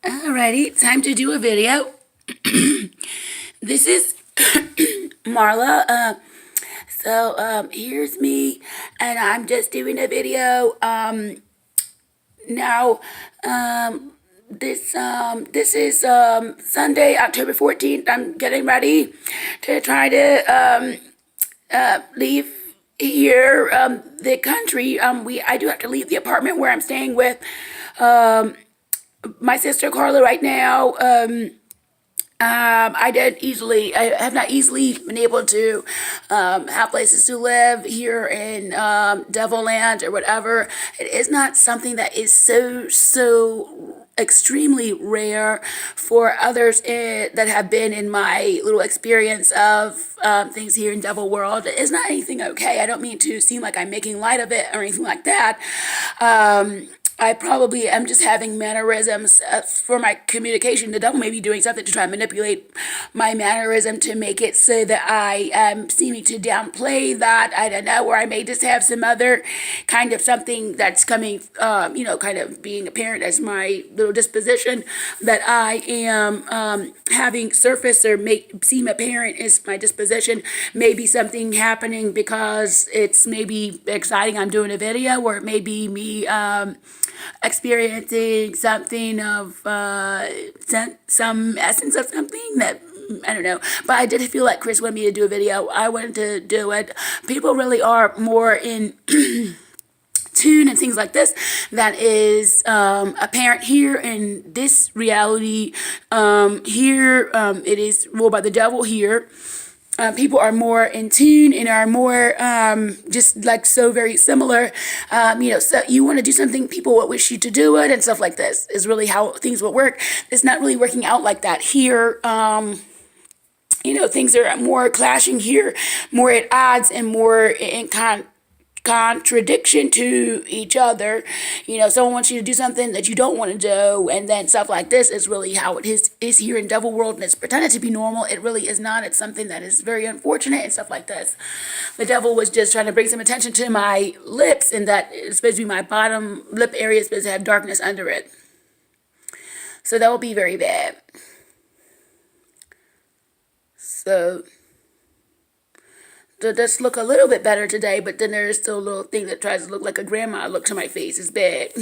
Alrighty, time to do a video. This is Marla. Here's me, and I'm just doing a video. Now, this is Sunday, October 14th. I'm getting ready to try to leave here, the country. I do have to leave the apartment where I'm staying with my sister Carla right now. I have not easily been able to have places to live here in Devil Land or whatever. It is not something that is so extremely rare for others that have been in my little experience of things here in Devil World. It is not anything okay. I don't mean to seem like I'm making light of it or anything like that. I probably am just having mannerisms for my communication. The devil may be doing something to try and manipulate my mannerism to make it so that I am seeming to downplay that. I don't know, or I may just have some other kind of something that's coming, kind of being apparent as my little disposition that I am having surface or seem apparent as my disposition. Maybe something happening because it's maybe exciting. I'm doing a video, or it may be me experiencing something of some essence of something that I don't know, but I did feel like Chris wanted me to do a video. I wanted to do it. People really are more in tune and things like this that is apparent here in this reality. Here it is ruled by the devil here. People are more in tune and are more just like so very similar. So you want to do something, people will wish you to do it and stuff like this is really how things will work. It's not really working out like that here. Things are more clashing here, more at odds and more in contradiction to each other. Someone wants you to do something that you don't want to do, and then stuff like this is really how it is here in Devil World, and it's pretended to be normal. It really is not. It's something that is very unfortunate and stuff like this. The devil was just trying to bring some attention to my lips, and that it's supposed to be my bottom lip area is supposed to have darkness under it. So that will be very bad. So does look a little bit better today, but then there's still a little thing that tries to look like a grandma look to my face. It's bad.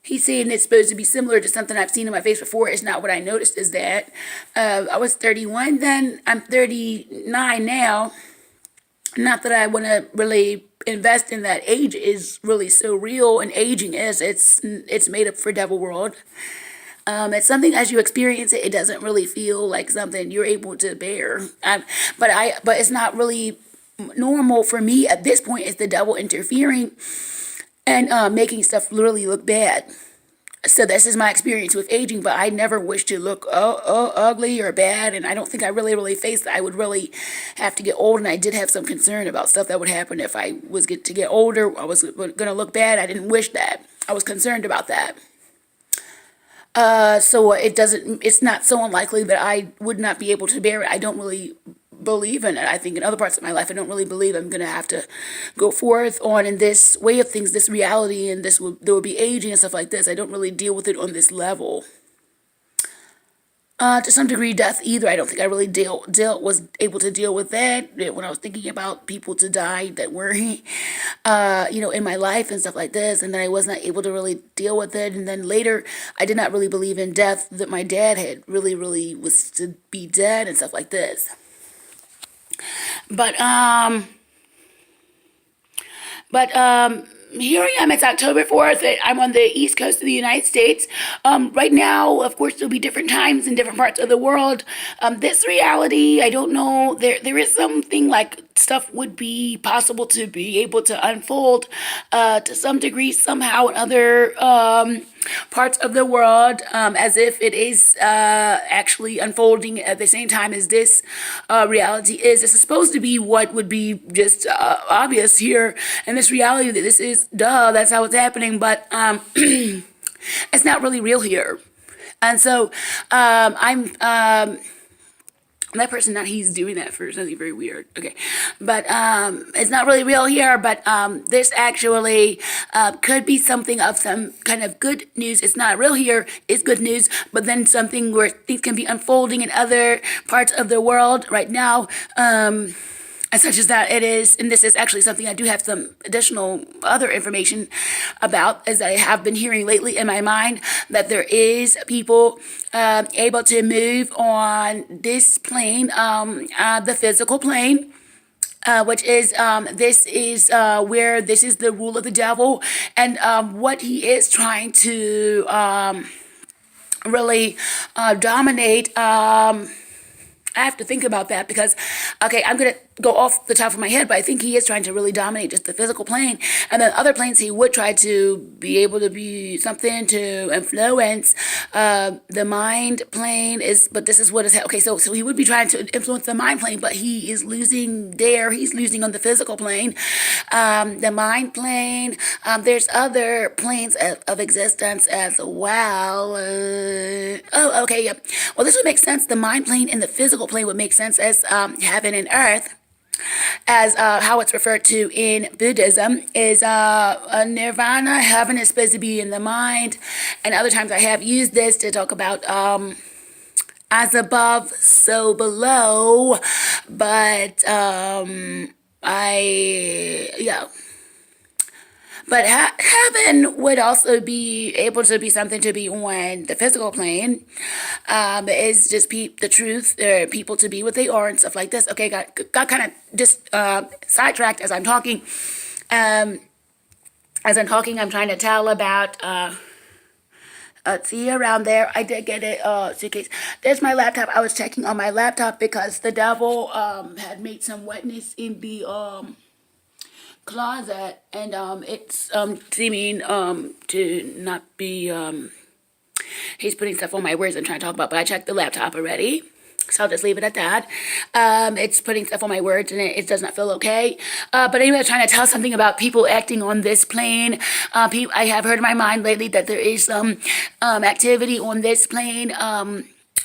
He's saying it's supposed to be similar to something I've seen in my face before. It's not what I noticed is that. I was 31 then. I'm 39 now. Not that I want to really invest in that. Age is really so real, and aging is. It's made up for Devil World. It's something as you experience it, it doesn't really feel like something you're able to bear. But it's not really normal for me at this point. It's the devil interfering and making stuff literally look bad. So this is my experience with aging, but I never wish to look ugly or bad, and I don't think I really faced that. I would really have to get old, and I did have some concern about stuff that would happen if I was to get older. I was going to look bad. I didn't wish that. I was concerned about that. So it's not so unlikely that I would not be able to bear it. I don't really believe in it. I think in other parts of my life, I don't really believe I'm going to have to go forth on in this way of things, this reality, and there will be aging and stuff like this. I don't really deal with it on this level. To some degree, death either. I don't think I really was able to deal with that when I was thinking about people to die that were, in my life and stuff like this. And then I was not able to really deal with it. And then later, I did not really believe in death, that my dad had really was to be dead and stuff like this. But here I am. It's October 4th. I'm on the East Coast of the United States. Right now, of course, there'll be different times in different parts of the world. This reality, I don't know. There is something like stuff would be possible to be able to unfold to some degree, somehow, in other parts of the world, as if it is actually unfolding at the same time as this reality is. This is supposed to be what would be just obvious here in this reality, that this is, that's how it's happening, but it's not really real here. And so I'm that person, not he's doing that for something very weird. Okay. But it's not really real here, but this actually could be something of some kind of good news. It's not real here, it's good news, but then something where things can be unfolding in other parts of the world right now. And such as that it is, and this is actually something I do have some additional other information about, as I have been hearing lately in my mind, that there is people able to move on this plane, the physical plane, which is this is where this is the rule of the devil, and what he is trying to really dominate. I have to think about that because, okay, I'm going to go off the top of my head, but I think he is trying to really dominate just the physical plane. And then other planes, he would try to be able to be something to influence the mind plane is, but this is what is, okay, so he would be trying to influence the mind plane, but he is losing there. He's losing on the physical plane. The mind plane, there's other planes of existence as well. Oh, okay, yeah. Well, this would make sense. The mind plane and the physical plane would make sense as heaven and earth, as how it's referred to in Buddhism, is nirvana. Heaven is supposed to be in the mind, and other times I have used this to talk about as above, so below, but but heaven would also be able to be something to be on the physical plane. Is just the truth, people to be what they are and stuff like this. Okay, got kind of just sidetracked as I'm talking. I'm trying to tell about. See around there. I did get a suitcase. There's my laptop. I was checking on my laptop because the devil had made some wetness in the closet, and it's seeming to not be he's putting stuff on my words I'm trying to talk about, but I checked the laptop already, so I'll just leave it at that. It's putting stuff on my words, and it does not feel okay. But anyway, I was trying to tell something about people acting on this plane. I have heard in my mind lately that there is some activity on this plane.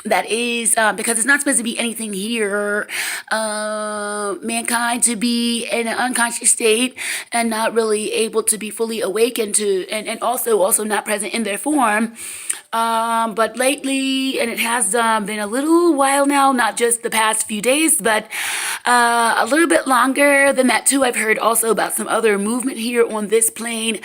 That is because it's not supposed to be anything here. Mankind to be in an unconscious state and not really able to be fully awakened to, and also not present in their form. But lately, and it has been a little while now, not just the past few days, but a little bit longer than that too. I've heard also about some other movement here on this plane.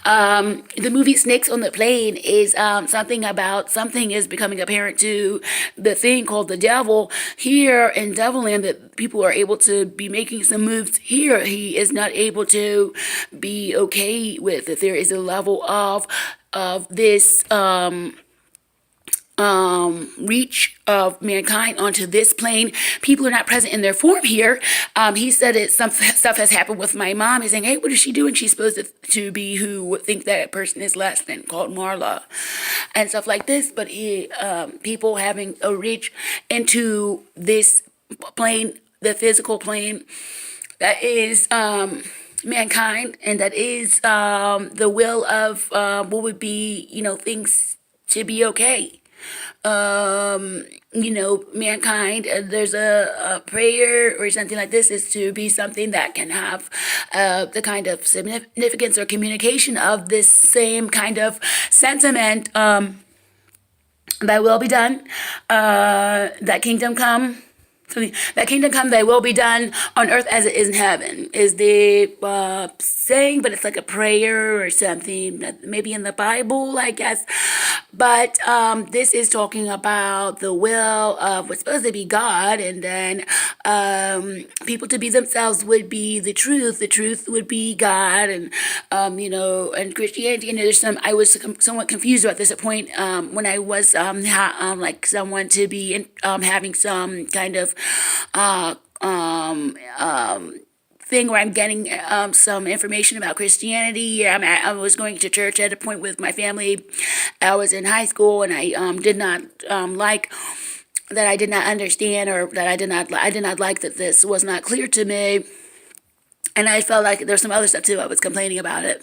The movie Snakes on the Plane is something about something is becoming apparent to the thing called the devil here in Devilland, that people are able to be making some moves here. He is not able to be okay with that there is a level of this reach of mankind onto this plane. People are not present in their form here. He said it. Some stuff has happened with my mom. He's saying, "Hey, what is she doing? She's supposed to be who would think that person is less than, called Marla," and stuff like this. But people having a reach into this plane, the physical plane, that is mankind, and that is the will of what would be, things to be okay. Mankind, there's a prayer or something like this is to be something that can have the kind of significance or communication of this same kind of sentiment. Thy will be done, that kingdom come. That kingdom come, thy will be done on earth as it is in heaven, is the saying, but it's like a prayer or something, maybe in the Bible, I guess. But this is talking about the will of what's supposed to be God, and then people to be themselves would be the truth. The truth would be God, and and Christianity. And I was somewhat confused about this at point when I was like someone to be having some kind of thing where I'm getting some information about Christianity. I was going to church at a point with my family. I was in high school, and I did not like that. I did not understand, or that I did not like that this was not clear to me. And I felt like there's some other stuff too. I was complaining about it.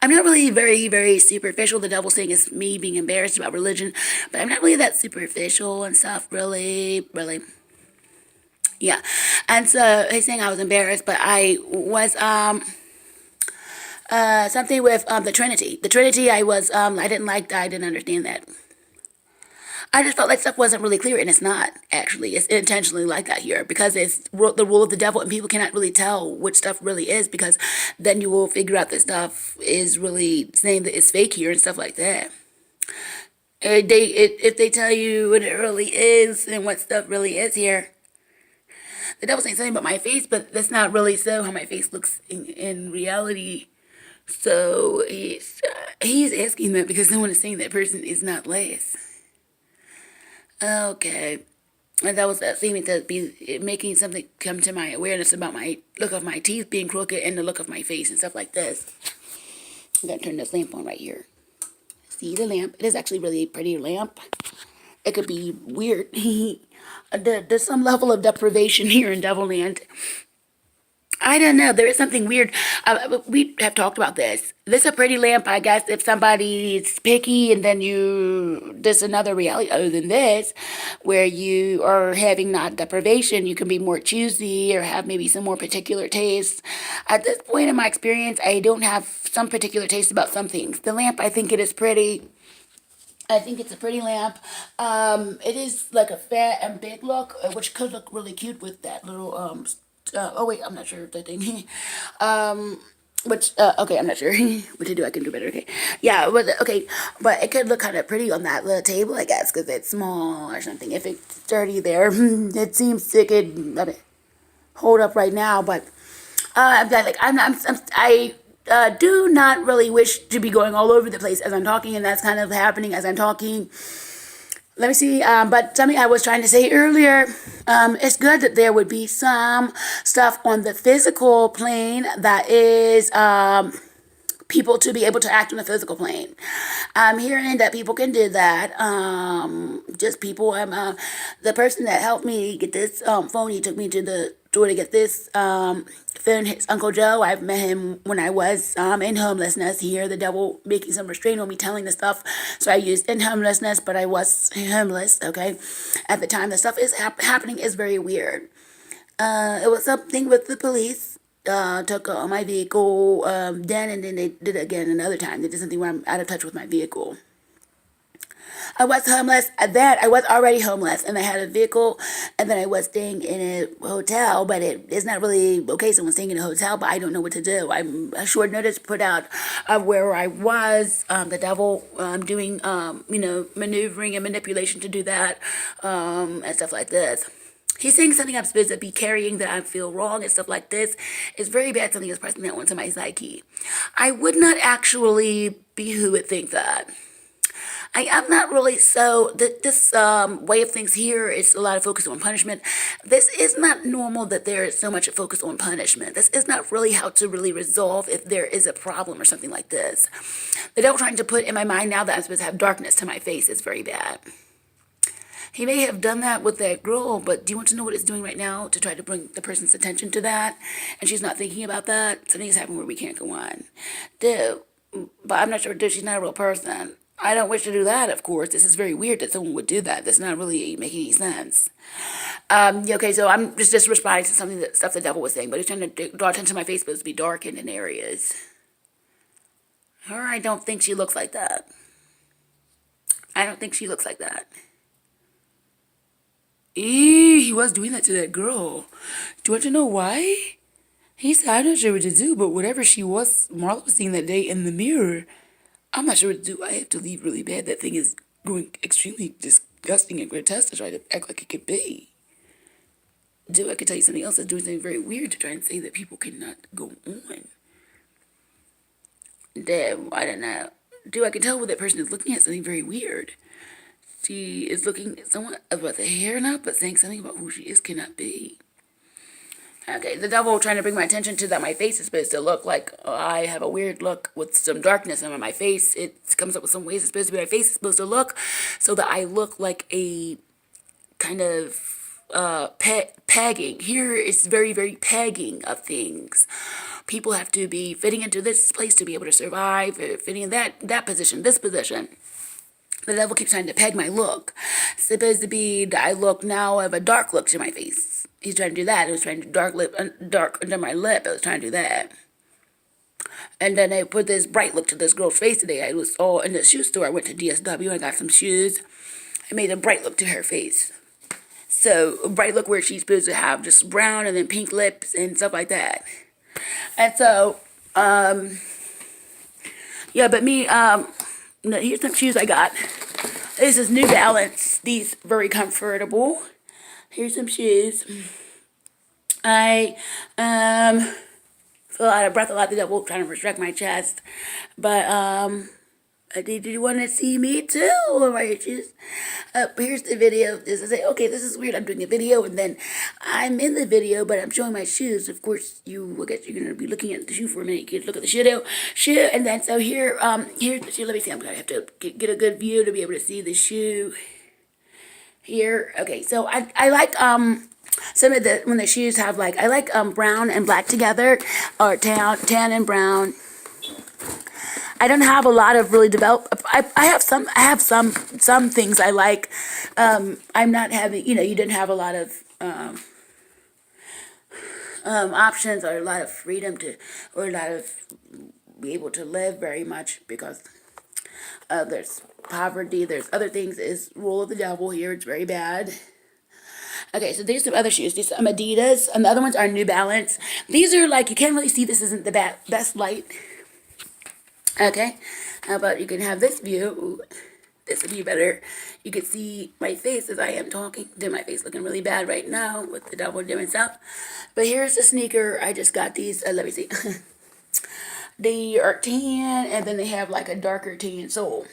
I'm not really very, very superficial. The devil's saying is me being embarrassed about religion, but I'm not really that superficial and stuff, really, really. Yeah. And so he's saying I was embarrassed, but I was, something with, the Trinity. The Trinity, I didn't like that. I didn't understand that. I just felt like stuff wasn't really clear, and it's not actually. It's intentionally like that here because it's the rule of the devil, and people cannot really tell which stuff really is because then you will figure out that stuff is really saying that it's fake here and stuff like that. If they tell you what it really is and what stuff really is here, the devil's saying something about my face, but that's not really so how my face looks in reality. So he's asking that because someone is saying that person is not less. Okay. And that was seeming to be making something come to my awareness about my look of my teeth being crooked and the look of my face and stuff like this. I'm going to turn this lamp on right here. See the lamp? It is actually really a pretty lamp. It could be weird. There's some level of deprivation here in Devilland. I don't know. There is something weird. We have talked about this. This is a pretty lamp, I guess, if somebody's picky and then there's another reality other than this, where you are having not deprivation, you can be more choosy or have maybe some more particular tastes. At this point in my experience, I don't have some particular taste about some things. The lamp, I think it is pretty. I think it's a pretty lamp. It is like a fat and big look, which could look really cute with that little oh wait, I'm not sure if that thing. Okay, I'm not sure what to do. I can do better. Okay, yeah, but okay, but it could look kind of pretty on that little table, I guess, because it's small or something. If it's sturdy there, it seems it could hold up right now. But I do not really wish to be going all over the place as I'm talking, and that's kind of happening as I'm talking. Let me see. But something I was trying to say earlier, it's good that there would be some stuff on the physical plane that is people to be able to act on the physical plane. I'm hearing that people can do that. Just people. The person that helped me get this phone. He took me to the store to get this phone. His Uncle Joe. I've met him when I was in homelessness. Here, the devil making some restraint on me telling the stuff. So I used in homelessness, but I was homeless. Okay, at the time, the stuff is happening is very weird. It was something with the police. Took my vehicle then, and then they did it again another time. They did something where I'm out of touch with my vehicle. I was homeless. Then I was already homeless, and I had a vehicle, and then I was staying in a hotel. But it's not really okay. Someone's staying in a hotel, but I don't know what to do. I'm a short notice put out of where I was. The devil doing maneuvering and manipulation to do that and stuff like this. He's saying something I'm supposed to be carrying that I feel wrong and stuff like this. It's very bad. Something is pressing that onto my psyche. I would not actually be who would think that. I am not really so. This way of things here is a lot of focus on punishment. This is not normal that there is so much focus on punishment. This is not really how to really resolve if there is a problem or something like this. The devil trying to put in my mind now that I'm supposed to have darkness to my face is very bad. He may have done that with that girl, but do you want to know what it's doing right now to try to bring the person's attention to that? And she's not thinking about that. Something is happening where we can't go on. Dude, but I'm not sure, dude, she's not a real person. I don't wish to do that, of course. This is very weird that someone would do that. That's not really making any sense. Okay, so I'm just responding to stuff the devil was saying, but he's trying to draw attention to my face, supposed to be darkened in areas. Her, I don't think she looks like that. I don't think she looks like that. He was doing that to that girl. Do you want to know why? He said, I'm not sure what to do, but whatever Marla was seeing that day in the mirror, I'm not sure what to do. I have to leave really bad. That thing is going extremely disgusting and grotesque to try to act like it could be. Dude, I could tell you something else that's doing something very weird to try and say that people cannot go on. Damn, I don't know. Dude, I can tell when that person is looking at something very weird. She is looking somewhat about the hair now, but saying something about who she is cannot be. Okay, the devil trying to bring my attention to that my face is supposed to look like I have a weird look with some darkness on my face. It comes up with some ways it's supposed to be my face is supposed to look so that I look like a kind of pegging. Here it's very, very pegging of things. People have to be fitting into this place to be able to survive, fitting in that position, this position. The devil keeps trying to peg my look. It's supposed to be that I look now of a dark look to my face. He's trying to do that. He was trying to dark under my lip. I was trying to do that. And then I put this bright look to this girl's face today. I was all in the shoe store. I went to DSW. I got some shoes. I made a bright look to her face. So a bright look where she's supposed to have just brown and then pink lips and stuff like that. And so, yeah, but me, here's some shoes I got. This is New Balance. These very comfortable. Here's some shoes. I feel out of breath a lot. The devil trying to restrict my chest, but did you want to see me too? Righteous. Here's the video. This is it. Okay, this is weird. I'm doing a video and then I'm in the video, but I'm showing my shoes. Of course, I guess you're gonna be looking at the shoe for a minute. You can look at the shoe, and then so here, here's the shoe. Let me see. I'm gonna have to get a good view to be able to see the shoe. Here, okay. So I like some of when the shoes have like I like brown and black together, or tan and brown. I don't have a lot of really developed. I have some things I like. I'm not having, you didn't have a lot of options or a lot of freedom or a lot of be able to live very much because there's poverty. There's other things. Is rule of the devil here. It's very bad. Okay, so there's some other shoes. These are Adidas, and the other ones are New Balance. These are like you can't really see. This isn't the best light. Okay, how about you can have this view? Ooh, this would be better. You can see my face as I am talking. My face looking really bad right now with the devil doing stuff. But here's the sneaker. I just got these. Let me see. They are tan, and then they have like a darker tan sole.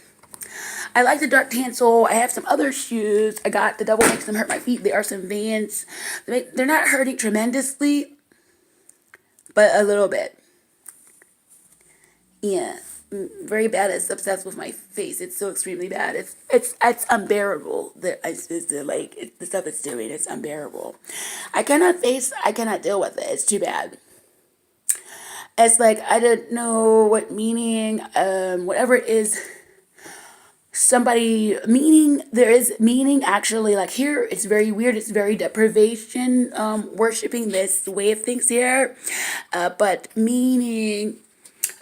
I like the dark tan sole. I have some other shoes. I got the devil makes them hurt my feet. They are some Vans. They're not hurting tremendously, but a little bit. Yeah. Very bad. It's obsessed with my face. It's so extremely bad. It's unbearable. The stuff it's doing. It's unbearable. I cannot deal with it. It's too bad. It's like I don't know what meaning. Whatever it is. There is meaning actually. Like here, it's very weird. It's very deprivation. Worshipping this way of things here, but meaning.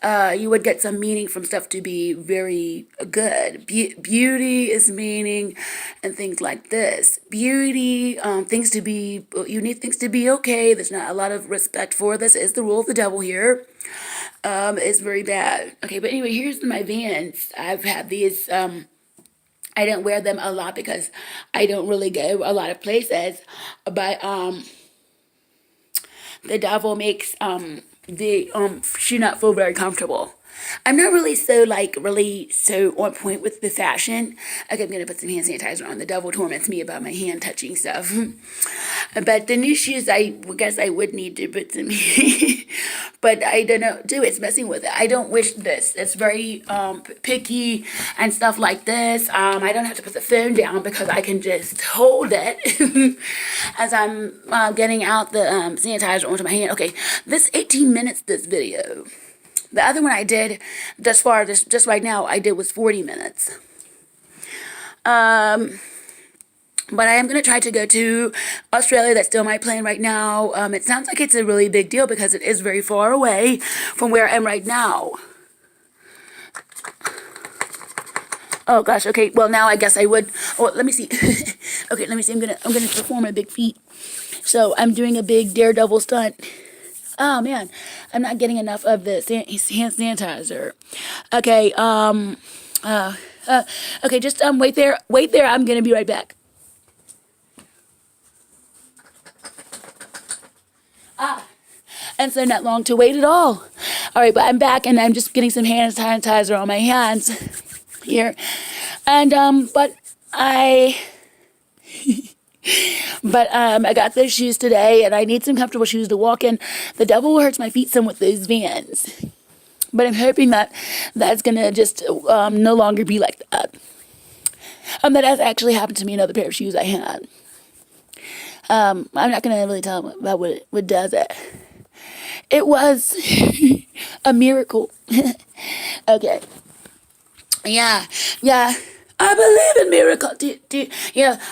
You would get some meaning from stuff to be very good. Beauty is meaning and things like this. Beauty, you need things to be okay. There's not a lot of respect for this. Is the rule of the devil here. It's very bad. Okay, but anyway, here's my Vans. I've had these, I didn't wear them a lot because I don't really go a lot of places, but, the devil makes, they should not feel very comfortable. I'm not really so on point with the fashion. Okay, I'm gonna put some hand sanitizer on. The devil torments me about my hand touching stuff. But the new shoes, I guess I would need to put some. But I don't know, it's messing with it. I don't wish this. It's very picky and stuff like this. I don't have to put the phone down because I can just hold it as I'm getting out the sanitizer onto my hand. Okay, this 18 minutes. This video. The other one I did just right now, I did was 40 minutes. But I am going to try to go to Australia. That's still my plan right now. It sounds like it's a really big deal because it is very far away from where I am right now. Oh gosh, okay. Well, now I guess I would. Oh, let me see. Okay, let me see. I'm gonna perform a big feat. So I'm doing a big daredevil stunt. Oh man, I'm not getting enough of the hand sanitizer. Okay, okay, just wait there. I'm gonna be right back. And so not long to wait at all. All right, but I'm back and I'm just getting some hand sanitizer on my hands here, and but I. But I got those shoes today, and I need some comfortable shoes to walk in. The devil hurts my feet some with those Vans, but I'm hoping that that's gonna just no longer be like that. That has actually happened to me. Another pair of shoes I had. I'm not gonna really tell about what does it. It was a miracle. Okay. Yeah, yeah. I believe in miracles.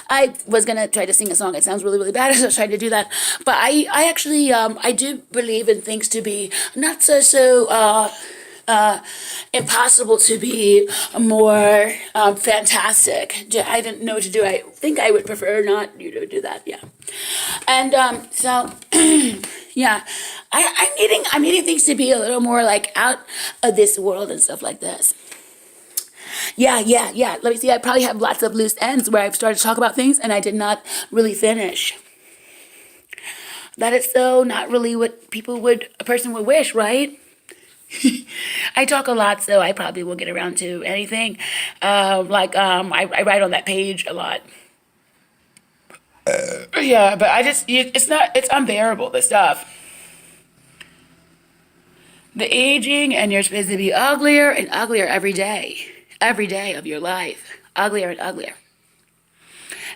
I was gonna try to sing a song. It sounds really, really bad. I was trying to do that, but I actually, I do believe in things to be not so impossible to be more fantastic. I didn't know what to do. I think I would prefer not you to do that. Yeah, and so yeah, I'm needing things to be a little more like out of this world and stuff like this. Yeah. Let me see. I probably have lots of loose ends where I've started to talk about things and I did not really finish. That is so not really what a person would wish, right? I talk a lot, so I probably will get around to anything. I write on that page a lot. Yeah, but it's unbearable, the stuff. The aging, and you're supposed to be uglier and uglier every day of your life, uglier and uglier.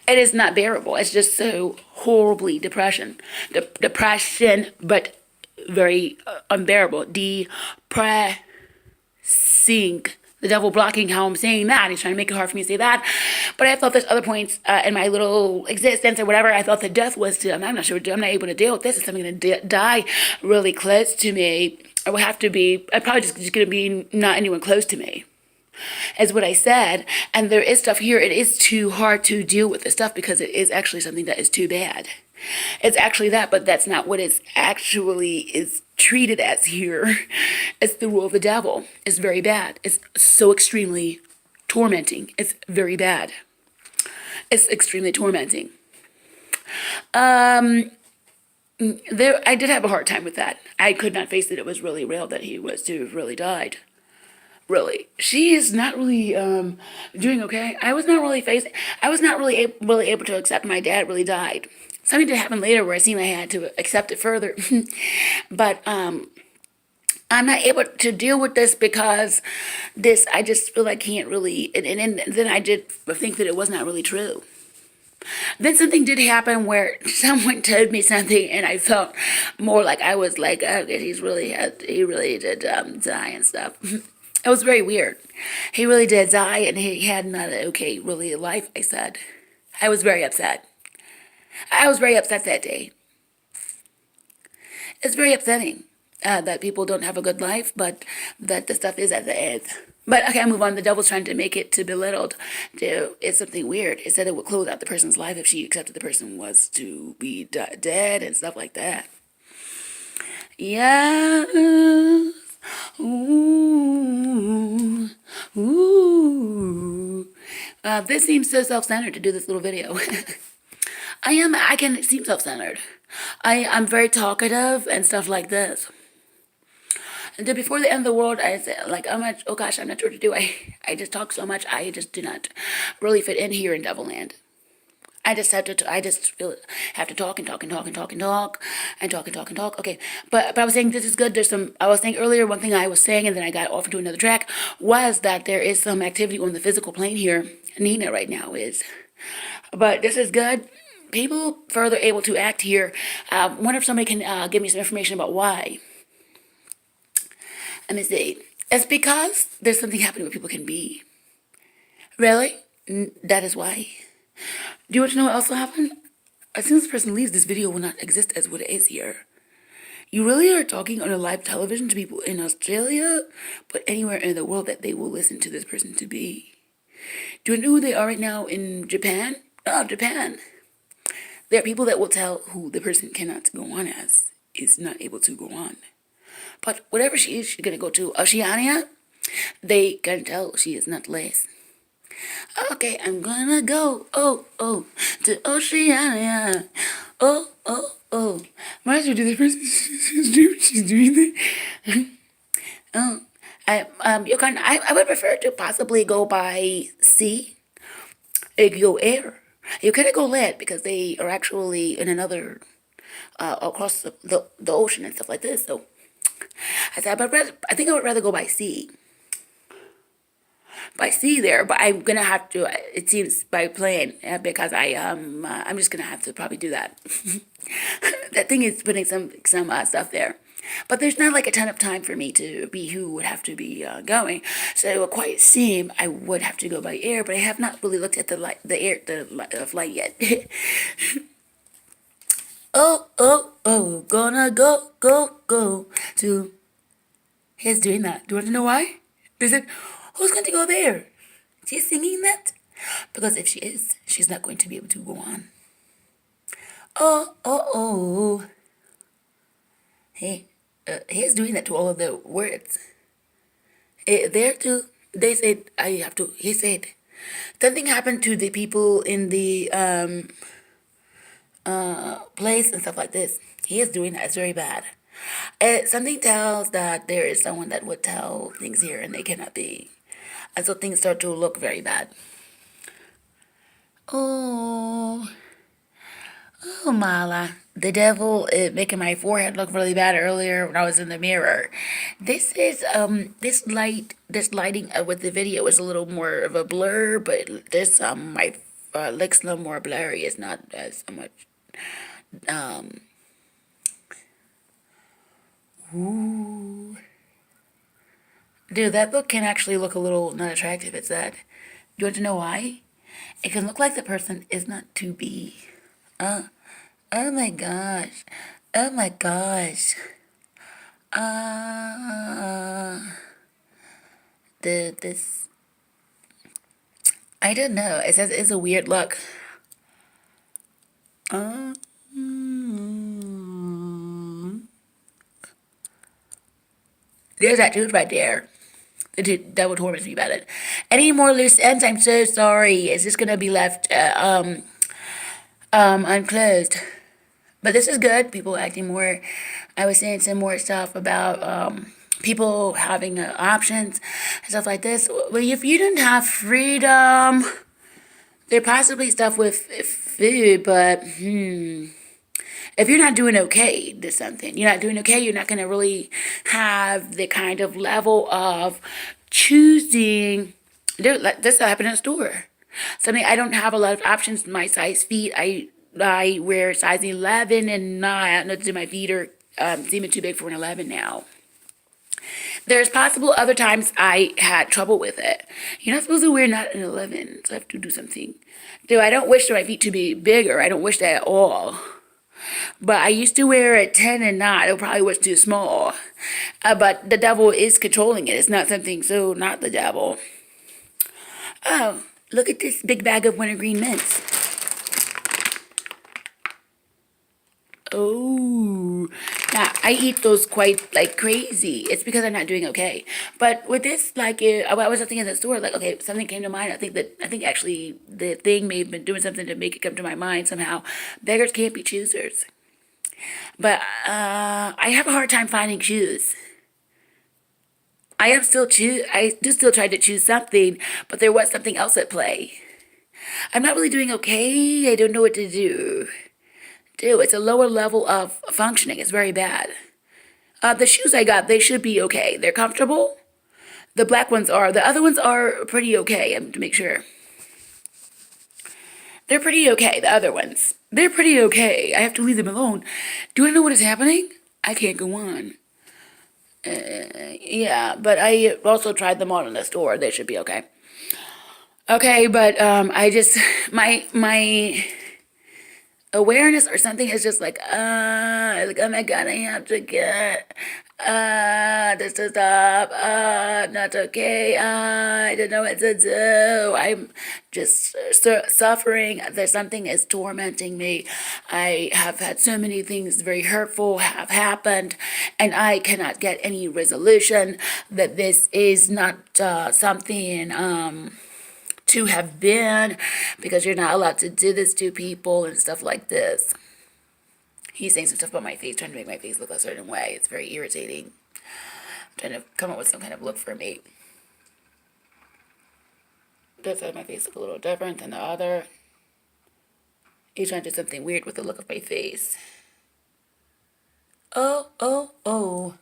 It is not bearable. It's just so horribly depression, but very unbearable. Depressing. The devil blocking how I'm saying that. He's trying to make it hard for me to say that. But I thought there's other points in my little existence or whatever. I thought the death was to, I'm not sure, I'm not able to deal with this. It's something going to die really close to me. I would have to be, I'm probably just going to be not anyone close to me, is what I said. And there is stuff here. It is too hard to deal with the stuff because it is actually something that is too bad. It's actually that, but that's not what it actually is treated as here. It's the rule of the devil. It's very bad. It's so extremely tormenting. It's very bad. It's extremely tormenting. I did have a hard time with that. I could not face that it was really real that he was to have really died. Really, she is not really doing okay. I was not really able to accept my dad really died. Something did happen later where I seen I had to accept it further, but I'm not able to deal with this because I just feel I can't really, and then I did think that it was not really true. Then something did happen where someone told me something, and I felt more like I was like, oh, he really did die and stuff. It was very weird. He really did die, and he had not really a life. I said, I was very upset. I was very upset that day. It's very upsetting that people don't have a good life, but that the stuff is at the end. But okay, I move on. The devil's trying to make it to belittled. It's something weird. It said it would close out the person's life if she accepted the person was to be dead and stuff like that. Yeah. Ooh. Ooh. This seems so self-centered to do this little video. I can seem self-centered. I'm very talkative and stuff like this. And then before the end of the world, I said, like, I'm not sure what to do. I just talk so much. I just do not really fit in here in Devilland. I just have to talk and talk and talk and talk and talk and talk and talk and talk. Okay, but I was saying this is good. I was saying earlier, one thing I was saying, and then I got off into another track, was that there is some activity on the physical plane here. Nina right now is. But this is good. People further able to act here. Wonder if somebody can give me some information about why. Let me see. It's because there's something happening where people can be. Really? That is why. Do you want to know what else will happen? As soon as this person leaves, this video will not exist as what it is here. You really are talking on a live television to people in Australia, but anywhere in the world that they will listen to this person to be. Do you know who they are right now in Japan? Oh, Japan. There are people that will tell who the person cannot go on as, is not able to go on. But whatever she is, she's going to go to Oceania. They can tell she is not less. Okay, I'm gonna go, to Oceania. Why did you do this person? She's doing that. I would prefer to possibly go by sea. Go air. You can't go land because they are actually in another, across the ocean and stuff like this. So I said, I think I would rather go by sea. by sea there, but I'm gonna have to. It seems by plane because I'm just gonna have to probably do that. That thing is putting some stuff there, but there's not like a ton of time for me to be who would have to be going. So it would quite seem I would have to go by air, but I have not really looked at the flight yet. Oh, oh, oh, gonna go, go, go to. He's doing that. Do you want to know why? They said, who's going to go there? She's singing that? Because if she is, she's not going to be able to go on. Oh, oh, oh. Hey, he's doing that to all of the words. There too, they said, I have to, he said, something happened to the people in the place and stuff like this. He is doing that. It's very bad. Something tells that there is someone that would tell things here and they cannot be. And so things start to look very bad. Oh, oh, Mala. The devil making my forehead look really bad earlier when I was in the mirror. This is this lighting with the video is a little more of a blur, but this my looks a little more blurry. It's not as much. Ooh. Dude, that look can actually look a little not attractive. It's that. You want to know why? It can look like the person is not to be. Uh, oh my gosh. Oh my gosh. Uh, this. I don't know. It says it's a weird look. Uh, mm, there's that dude right there. That would torment me about it. Any more loose ends? I'm so sorry. Is this gonna be left unclosed? But this is good. People acting more. I was saying some more stuff about people having options and stuff like this. Well, if you didn't have freedom, there possibly stuff with food, but if you're not doing okay to something, you're not doing okay, you're not going to really have the kind of level of choosing. Dude, like, this happened in a store. Something I don't have a lot of options. My size feet, I wear size 11, and I don't know to my feet are seeming too big for an 11 now. There's possible other times I had trouble with it. You're not supposed to wear not an 11, so I have to do something. Dude, I don't wish for my feet to be bigger. I don't wish that at all. But I used to wear a 10 and not. It probably was too small. But the devil is controlling it. It's not something, so not the devil. Oh, look at this big bag of wintergreen mints. Oh, now I eat those quite like crazy. It's because I'm not doing okay. But with this, like, I was thinking in the store, like, okay, something came to mind. I think actually the thing may have been doing something to make it come to my mind somehow. Beggars can't be choosers. But I have a hard time finding shoes. I do still try to choose something, but there was something else at play. I'm not really doing okay. I don't know what to do. Dude, it's a lower level of functioning. It's very bad. The shoes I got, they should be okay. They're comfortable. The black ones are. The other ones are pretty okay, to make sure. They're pretty okay, the other ones. They're pretty okay. I have to leave them alone. Do you want to know what is happening? I can't go on. Yeah, but I also tried them on in the store. They should be okay. Okay, but I just my awareness or something is just like oh my god, I have to get this to stop, not okay, I don't know what to do. I'm just suffering. There's something is tormenting me. I have had so many things very hurtful have happened, and I cannot get any resolution that this is not something to have been, because you're not allowed to do this to people and stuff like this. He's saying some stuff about my face, trying to make my face look a certain way. It's very irritating. I'm trying to come up with some kind of look for me. Does make my face look a little different than the other. He's trying to do something weird with the look of my face. Oh, oh, oh.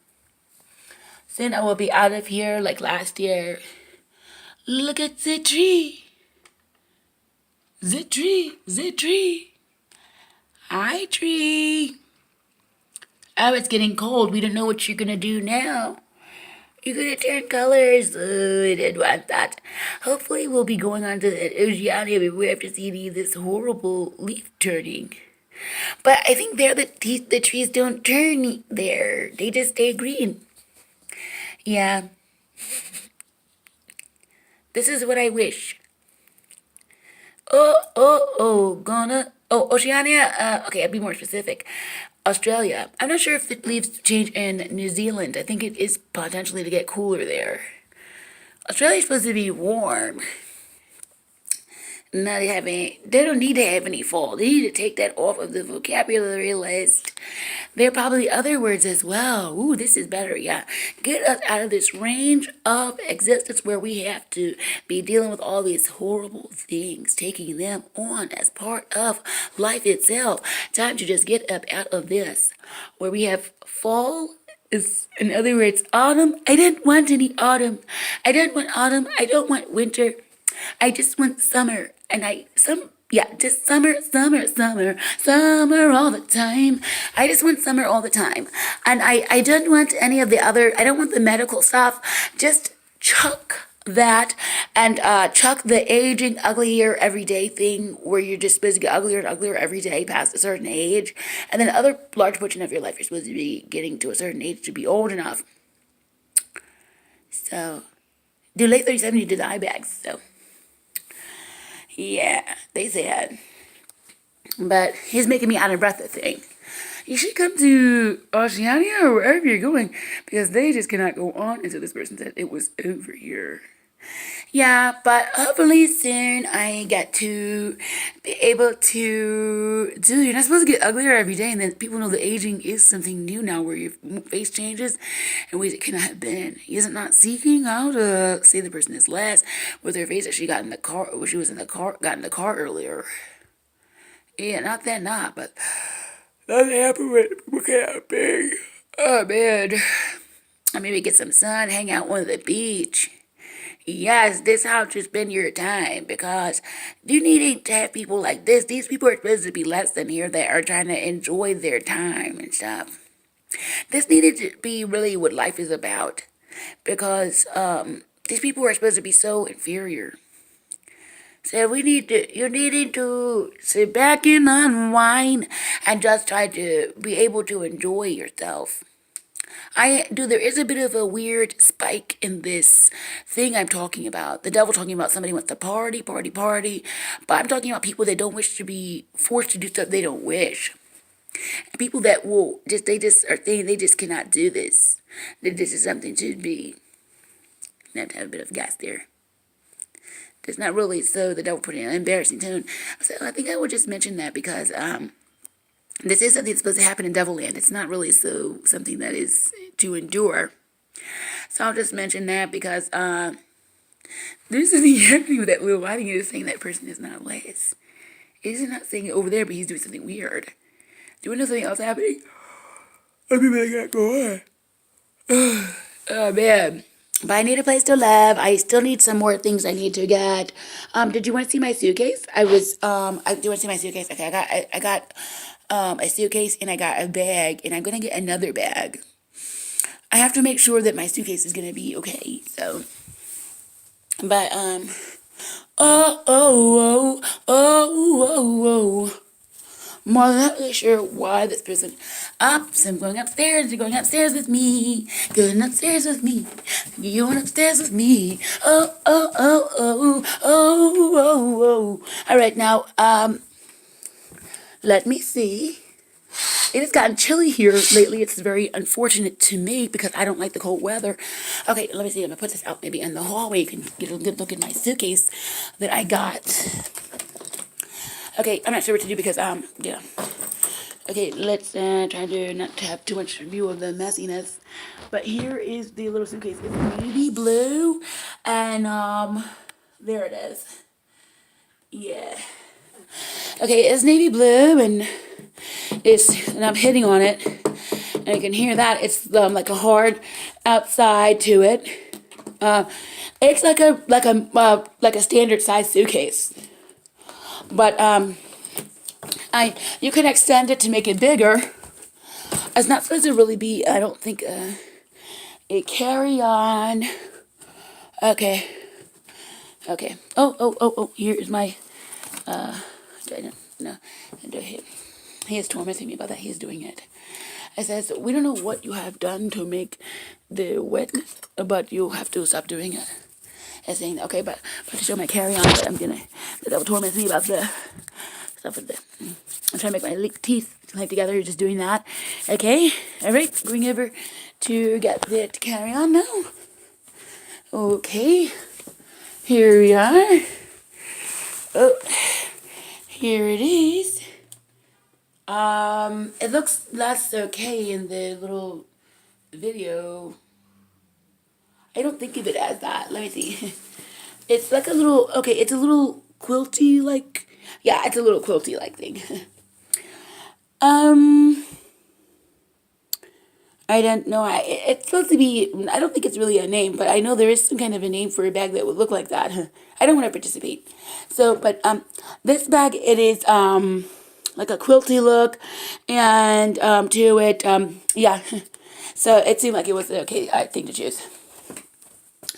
Soon I will be out of here like last year. Look at the tree. The tree. The tree. Hi, tree. Oh, it's getting cold. We don't know what you're gonna do now. You're gonna turn colors. Oh, I didn't want that. Hopefully, we'll be going on to the Oceania before we have to see any of this horrible leaf turning. But I think there the trees don't turn there. They just stay green. Yeah. This is what I wish. Gonna. Oh, Oceania. Okay, I'll be more specific. Australia. I'm not sure if the leaves change in New Zealand. I think it is potentially to get cooler there. Australia's supposed to be warm. Not having, they don't need to have any fall. They need to take that off of the vocabulary list. There are probably other words as well. Ooh, this is better. Yeah. Get us out of this range of existence where we have to be dealing with all these horrible things, taking them on as part of life itself. Time to just get up out of this where we have fall. Is, in other words, autumn. I don't want any autumn. I don't want autumn. I don't want winter. I just want summer. And just summer all the time. I just want summer all the time. And I don't want any of the other, I don't want the medical stuff. Just chuck that and chuck the aging, uglier, everyday thing where you're just supposed to get uglier and uglier every day past a certain age. And then the other large portion of your life, you're supposed to be getting to a certain age to be old enough. So, do late 37, you do the eye bags, so. Yeah, they said. But he's making me out of breath, the thing. You should come to Oceania or wherever you're going because they just cannot go on until this person said it was over here. Yeah, but hopefully soon I get to be able to do. You're not supposed to get uglier every day, and then people know that aging is something new now, where your face changes in ways it cannot have been. He is not seeking out to say the person is less with her face that she got in the car, or she was in the car, got in the car earlier. Yeah, not that, not, but that happened when people get big. Oh man, or maybe get some sun, hang out on the beach. Yes, this how to spend your time because you need to have people like this. These people are supposed to be less than here that are trying to enjoy their time and stuff. This needed to be really what life is about because these people are supposed to be so inferior. So you're needing to sit back and unwind and just try to be able to enjoy yourself. There is a bit of a weird spike in this thing I'm talking about. The devil talking about somebody wants to party, party, party. But I'm talking about people that don't wish to be forced to do stuff they don't wish. And people that will they just are thinking they just cannot do this. That this is something to be. I have to have a bit of gas there. It's not really so the devil put in an embarrassing tone. So I think I would just mention that because this is something that's supposed to happen in Devilland. It's not really so something that is to endure. So I'll just mention that because there's something happening with that little writing is saying that person is not less. He's not saying it over there, but he's doing something weird. Do you know something else happening? I mean, I got go on. Oh man. But I need a place to live. I still need some more things I need to get. Did you want to see my suitcase? Do you want to see my suitcase? Okay, I got a suitcase and I got a bag and I'm gonna get another bag. I have to make sure that my suitcase is gonna be okay. So, but oh. More than not really sure why this person so I'm going upstairs. You're going upstairs with me. Going upstairs with me. You're going upstairs with me. Oh. All right, now let me see. It has gotten chilly here lately. It's very unfortunate to me because I don't like the cold weather. Okay, let me see. I'm gonna put this out maybe in the hallway. You can get a good look at my suitcase that I got. Okay, I'm not sure what to do because, yeah. Okay, let's try to not have too much view of the messiness. But here is the little suitcase. It's navy blue, and, there it is. Yeah. Okay, it's navy blue, and I'm hitting on it, and you can hear that. It's, like a hard outside to it. It's like a standard size suitcase, but I you can extend it to make it bigger. It's not supposed to really be. I don't think a carry on. Okay. Okay. Oh. Here's my. No. He is tormenting me about that. He is doing it. It says, we don't know what you have done to make the wetness, but you have to stop doing it. It's saying, okay, but to show my carry on, but I'm gonna, that will torment me about the stuff with the, I'm trying to make my teeth like together. You're just doing that. Okay, all right, going over to get the carry on now. Okay, here we are. Oh, here it is. It looks less okay in the little video. I don't think of it as that. Let me see. It's like a little, okay, it's a little quilty like, yeah, it's a little quilty like thing. I don't know. It's supposed to be, I don't think it's really a name, but I know there is some kind of a name for a bag that would look like that. I don't want to participate. So, but this bag, it is like a quilty look, and to it, yeah. So it seemed like it was the okay thing to choose.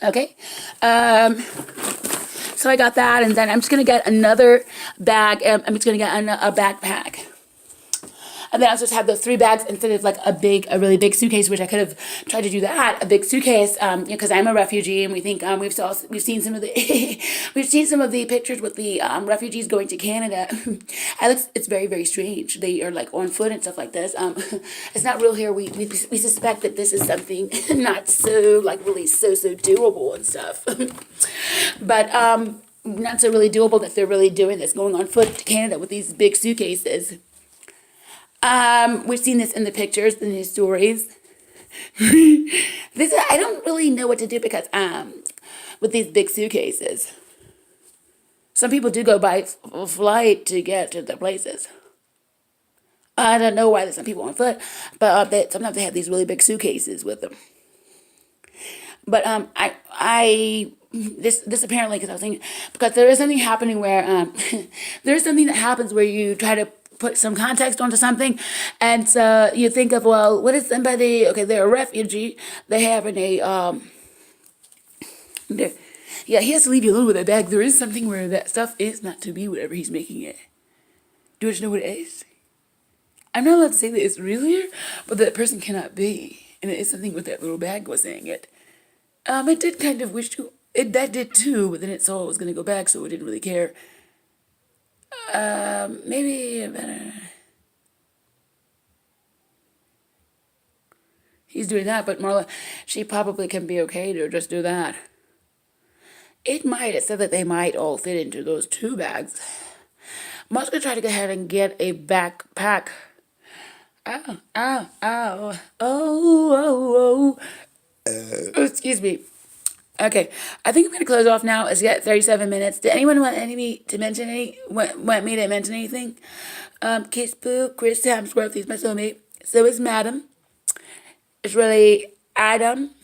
Okay. So I got that, and then I'm just gonna get another bag. I'm just gonna get a backpack. And then I just have those 3 bags instead of like a really big suitcase, which I could have tried to do that, a big suitcase, because I'm a refugee, and we think we've seen some of the we've seen some of the pictures with the refugees going to Canada. It's very, very strange. They are like on foot and stuff like this. It's not real here. We suspect that this is something not so like really so doable and stuff, but not so really doable that they're really doing this, going on foot to Canada with these big suitcases. We've seen this in the pictures, in the stories. I don't really know what to do because, with these big suitcases. Some people do go by flight to get to their places. I don't know why there's some people on foot, but sometimes they have these really big suitcases with them. But, this apparently, because I was thinking, because there is something happening where, there's something that happens where you try to put some context onto something, and so you think of, well, what is somebody, okay, they're a refugee, they have yeah, he has to leave you alone with that bag. There is something where that stuff is not to be whatever he's making it. Do you know what it is? I'm not allowed to say that it's real here, but that person cannot be, and it is something with that little bag was saying it. It did kind of wish to, that did too, but then it saw it was going to go back, so it didn't really care. Maybe better. He's doing that, but Marla, she probably can be okay to just do that. It said that they might all fit into those 2 bags. I'm also gonna try to go ahead and get a backpack. Oh. Excuse me. Okay, I think I'm gonna close off now. It's got 37 minutes. Did anyone want me to mention anything? Kiss Boo, Chris Hemsworth, he's my soulmate. So is Madam. It's really Adam,